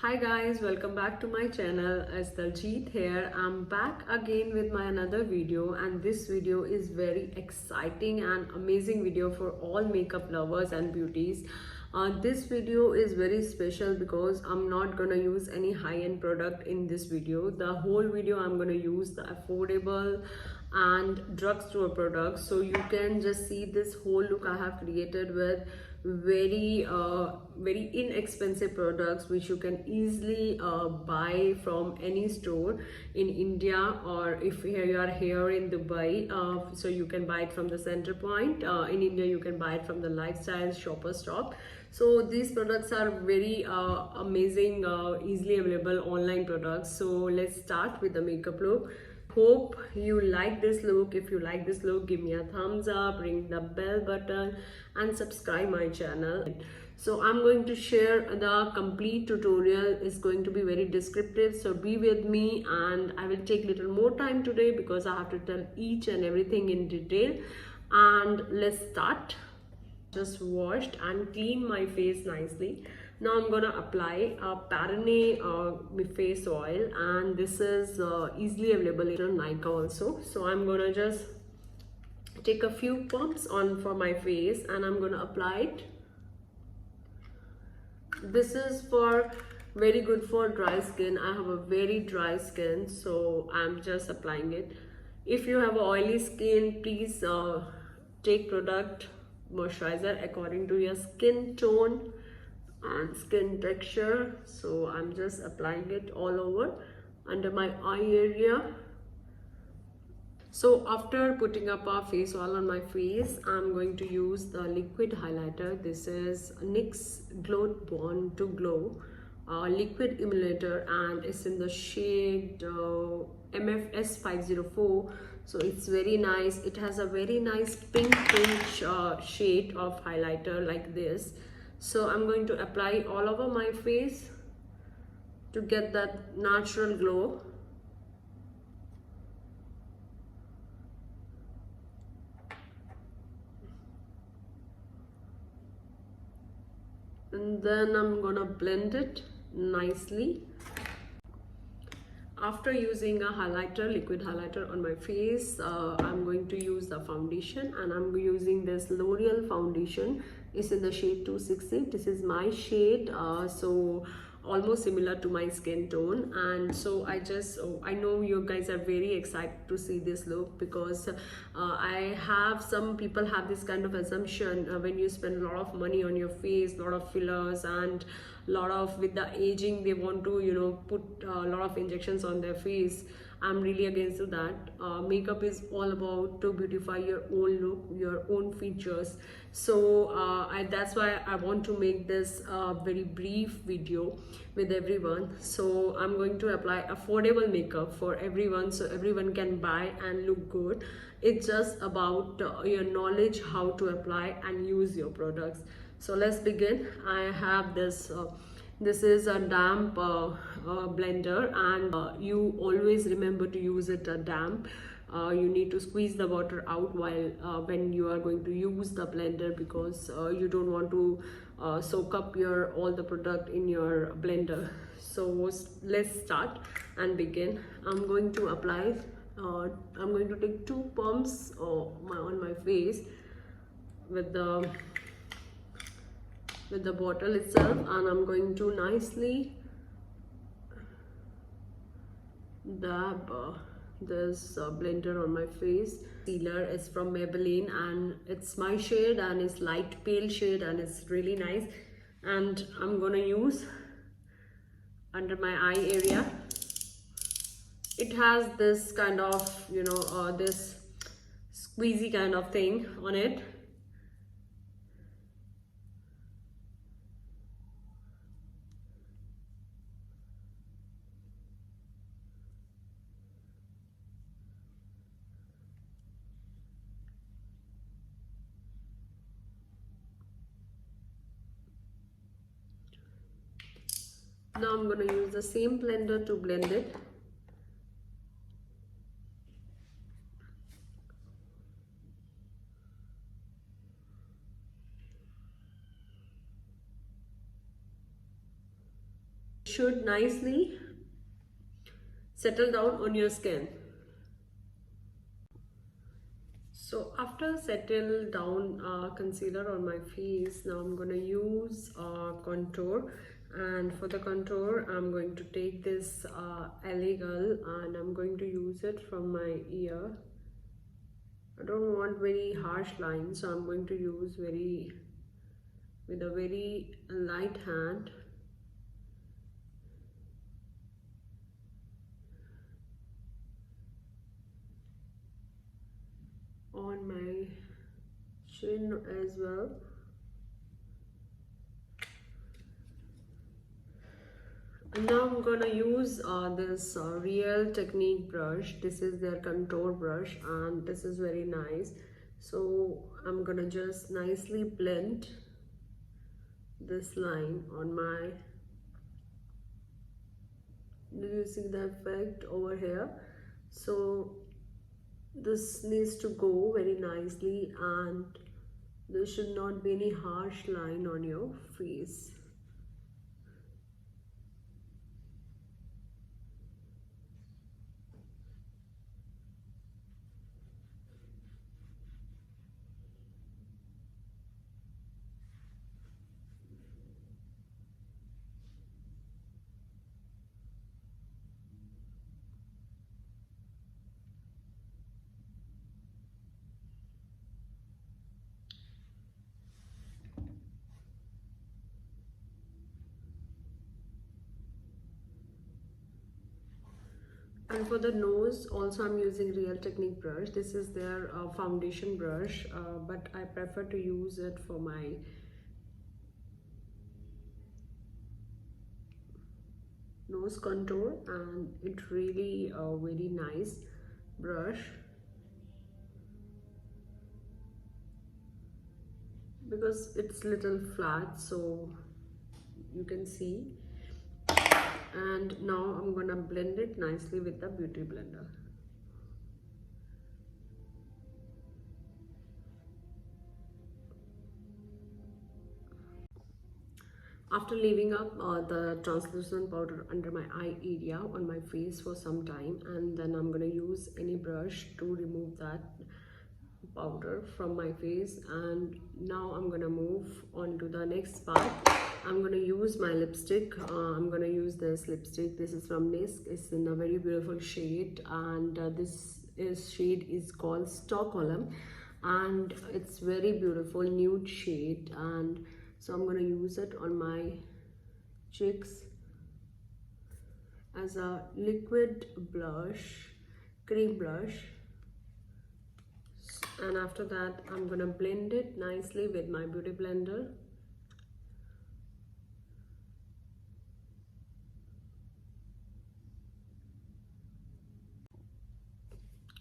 Hi guys, welcome back to my channel. As Daljit here, I'm back again with my another video, and this video is very exciting and amazing video for all makeup lovers and beauties. This video is very special because I'm not gonna use any high-end product in this video. The whole video I'm gonna use the affordable and drugstore products, so you can just see this whole look I have created with very inexpensive products which you can easily buy from any store in India, or if you are here in Dubai, so you can buy it from the center point. In India you can buy it from the lifestyle shopper shop. So these products are very amazing, easily available online products. So let's start with the makeup look. Hope you like this look. If you like this look, give me a thumbs up, ring the bell button and subscribe my channel. So I'm going to share the complete tutorial. Is going to be very descriptive, so be with me, and I will take little more time today because I have to tell each and everything in detail. And let's start. Just washed and clean my face nicely. Now I'm gonna apply a Perrene face oil, and this is easily available in Nyx also. So I'm gonna just take a few pumps on for my face and I'm gonna apply it. This is for very good for dry skin. I have a very dry skin, so I'm just applying it. If you have oily skin, please take product moisturizer according to your skin tone and skin texture. So I'm just applying it all over under my eye area. So after putting up a face oil on my face, I'm going to use the liquid highlighter. This is NYX Glow Born to Glow liquid emulator, and it's in the shade MFS 504. So it's very nice. It has a very nice pink shade of highlighter like this. So I'm going to apply all over my face to get that natural glow. And then I'm gonna blend it nicely. After using a highlighter, liquid highlighter on my face, I'm going to use the foundation, and I'm using this L'Oreal foundation. It's in the shade 260. This is my shade, so almost similar to my skin tone. And so I know you guys are very excited to see this look, because I have some people have this kind of assumption when you spend a lot of money on your face, a lot of fillers, and lot of, with the aging, they want to put a lot of injections on their face. I'm really against that. Makeup is all about to beautify your own look, your own features. So that's why I want to make this very brief video with everyone. So I'm going to apply affordable makeup for everyone, so everyone can buy and look good. It's just about your knowledge how to apply and use your products. So let's begin. I have this this is a damp blender, and you always remember to use it damp. You need to squeeze the water out while when you are going to use the blender, because you don't want to soak up all the product in your blender. So let's start and begin. I'm going to apply I'm going to take 2 pumps on my face with the bottle itself, and I'm going to nicely dab this blender on my face. Concealer is from Maybelline, and it's my shade, and it's light pale shade, and it's really nice. And I'm gonna use under my eye area. It has this kind of this squeezy kind of thing on it. Now I'm going to use the same blender to blend it. should nicely settle down on your skin. So after settle down concealer on my face, now I'm gonna use contour, and for the contour I'm going to take this Elegant and I'm going to use it from my ear. I don't want very harsh lines, so I'm going to use with a very light hand. On my chin as well. And now I'm gonna use this Real Technique brush. This is their contour brush and this is very nice. So I'm gonna just nicely blend this line on my, do you see the effect over here? So this needs to go very nicely and there should not be any harsh line on your face. And for the nose also I'm using Real Technique brush. This is their foundation brush, but I prefer to use it for my nose contour, and it really very nice brush because it's little flat, so you can see. And now I'm gonna blend it nicely with the beauty blender. After leaving up the translucent powder under my eye area on my face for some time, and then I'm gonna use any brush to remove that powder from my face. And now I'm gonna move on to the next part. I'm gonna use my lipstick. I'm gonna use this lipstick. This is from Nyx. It's in a very beautiful shade, and shade is called Stockholm, and it's very beautiful nude shade. And so I'm gonna use it on my cheeks as a liquid blush, cream blush. And after that I'm gonna blend it nicely with my beauty blender.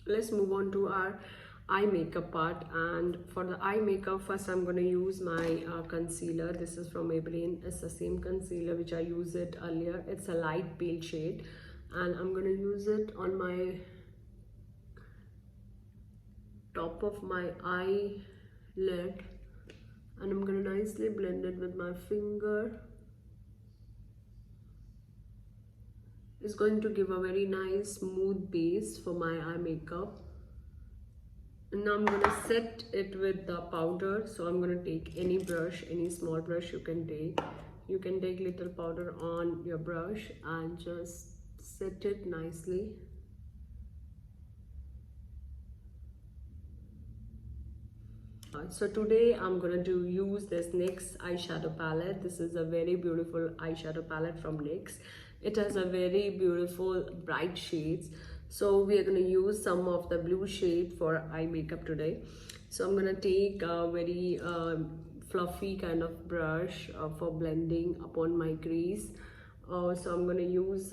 Let's move on to our eye makeup part. And for the eye makeup, first I'm going to use my concealer. This is from Maybelline. It's the same concealer which I used it earlier. It's a light pale shade, and I'm going to use it on my top of my eyelid, and I'm going to nicely blend it with my finger. It's going to give a very nice smooth base for my eye makeup. And now I'm gonna set it with the powder. So I'm gonna take any brush, any small brush you can take. You can take little powder on your brush and just set it nicely. So today I'm going to use this NYX eyeshadow palette. This is a very beautiful eyeshadow palette from NYX. It has a very beautiful bright shades. So we are going to use some of the blue shade for eye makeup today. So I'm going to take a very fluffy kind of brush for blending upon my crease. So I'm going to use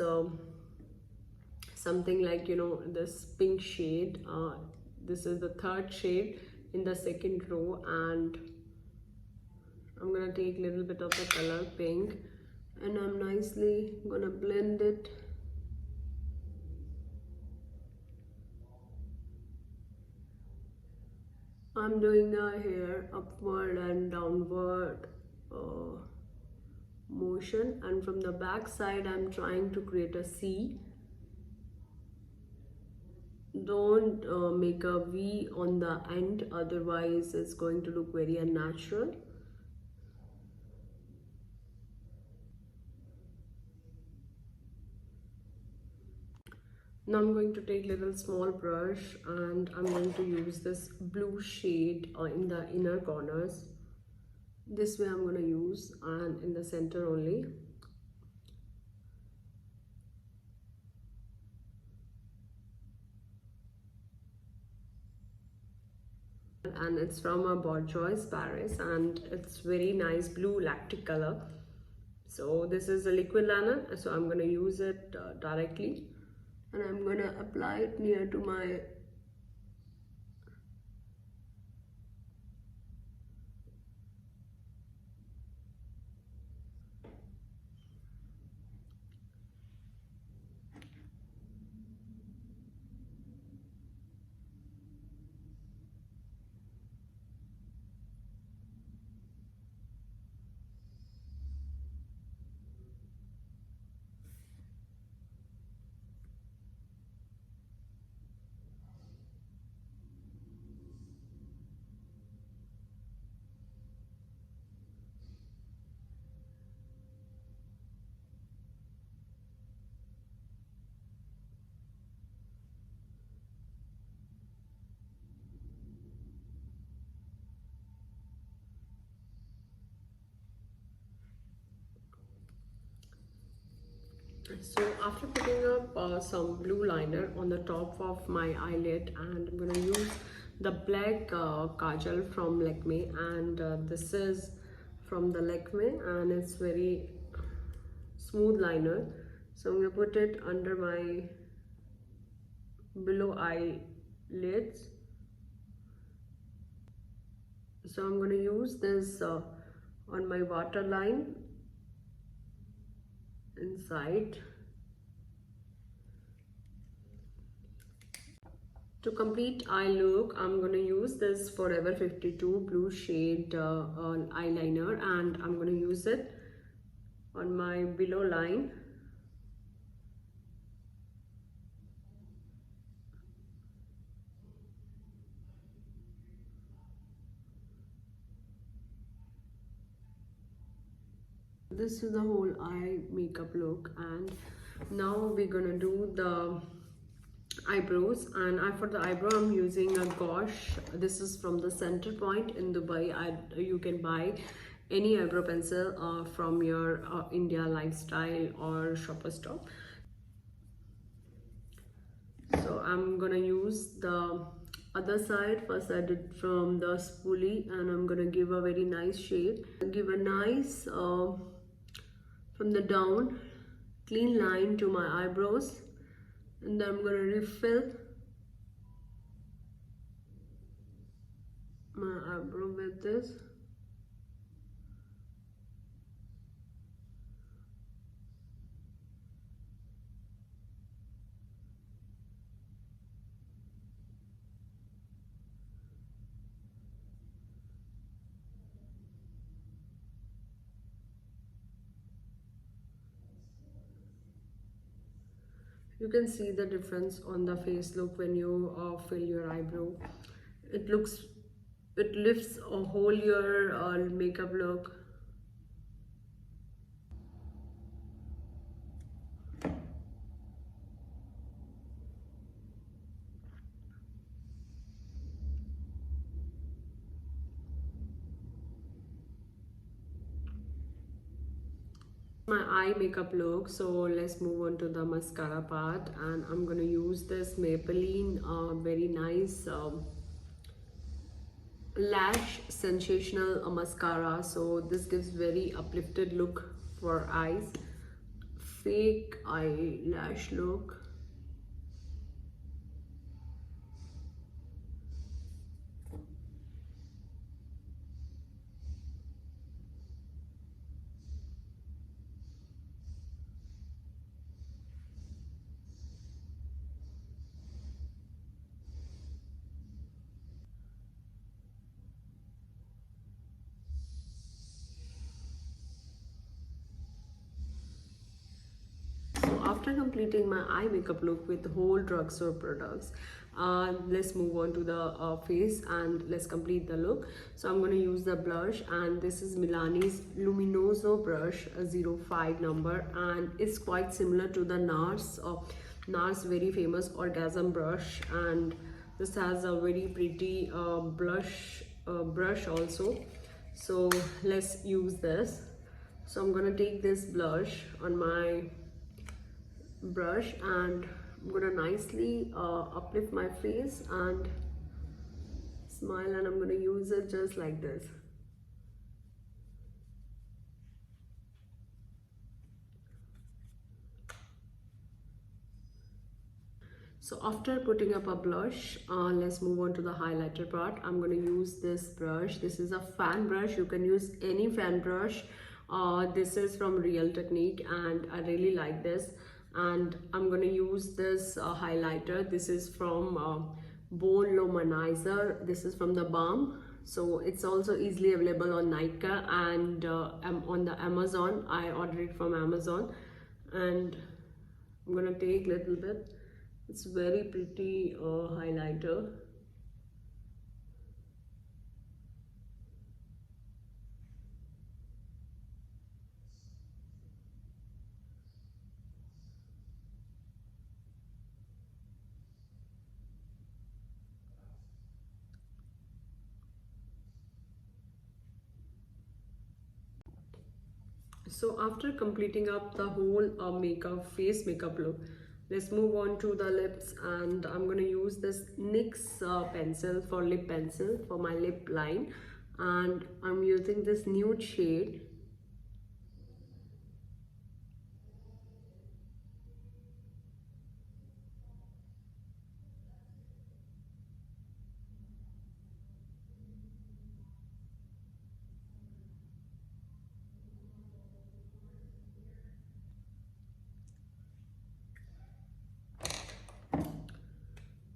something like, you know, this pink shade. This is the third shade in the second row, and I'm gonna take a little bit of the color pink, and I'm nicely gonna blend it. I'm doing the hair upward and downward motion, and from the back side I'm trying to create a C. Don't make a V on the end, otherwise it's going to look very unnatural. Now I'm going to take little small brush and I'm going to use this blue shade in the inner corners. This way I'm going to use, and in the center only. And it's from a Bourjois Paris, and it's very nice blue lactic color. So this is a liquid liner, so I'm going to use it directly, and I'm going to apply it near to my So after putting up some blue liner on the top of my eyelid, and I'm going to use the black kajal from Lakme, and this is from the Lakme, and it's very smooth liner. So I'm going to put it under my below eyelids. So I'm going to use this on my waterline inside. To complete eye look, I'm going to use this Forever 52 blue shade eyeliner, and I'm going to use it on my below line. This is the whole eye makeup look, and now we're gonna do the eyebrows. And for the eyebrow I'm using a gouache. This is from the Center Point in Dubai. You can buy any eyebrow pencil from your India Lifestyle or Shopper Stop. So I'm gonna use the other side. First I did from the spoolie, and I'm gonna give a very nice shade. Give a nice from the down clean line to my eyebrows, and then I'm going to refill my eyebrow with this. You can see the difference on the face look when you fill your eyebrow. It lifts a whole your makeup look. My eye makeup look. So let's move on to the mascara part, and I'm gonna use this Maybelline very nice lash sensational mascara. So this gives very uplifted look for eyes, fake eyelash look. after completing my eye makeup look with whole drugstore products, let's move on to the face and let's complete the look. So I'm going to use the blush, and this is Milani's Luminoso brush, a 05 number, and it's quite similar to the NARS very famous orgasm brush, and this has a very pretty brush also. So let's use this. So I'm gonna take this blush on my brush and I'm gonna nicely uplift my face and smile, and I'm gonna use it just like this. So after putting up a blush, let's move on to the highlighter part. I'm going to use this brush. This is a fan brush. You can use any fan brush. This is from Real Technique and I really like this. And I'm going to use this highlighter. This is from Bone Luminizer. This is from the Balm. So it's also easily available on Nyx and on the Amazon. I ordered it from Amazon. And I'm going to take a little bit. It's very pretty highlighter. So after completing up the whole face makeup look, let's move on to the lips, and I'm going to use this NYX pencil for lip pencil for my lip line, and I'm using this nude shade.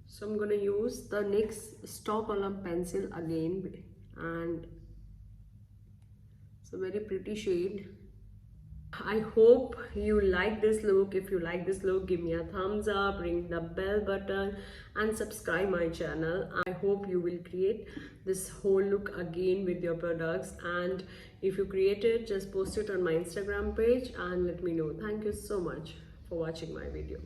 So I'm going to use the NYX Stop Column pencil again, and it's a very pretty shade. I hope you like this look. If you like this look, give me a thumbs up, ring the bell button and subscribe my channel. I hope you will create this whole look again with your products, and if you create it, just post it on my Instagram page and let me know. Thank you so much for watching my video.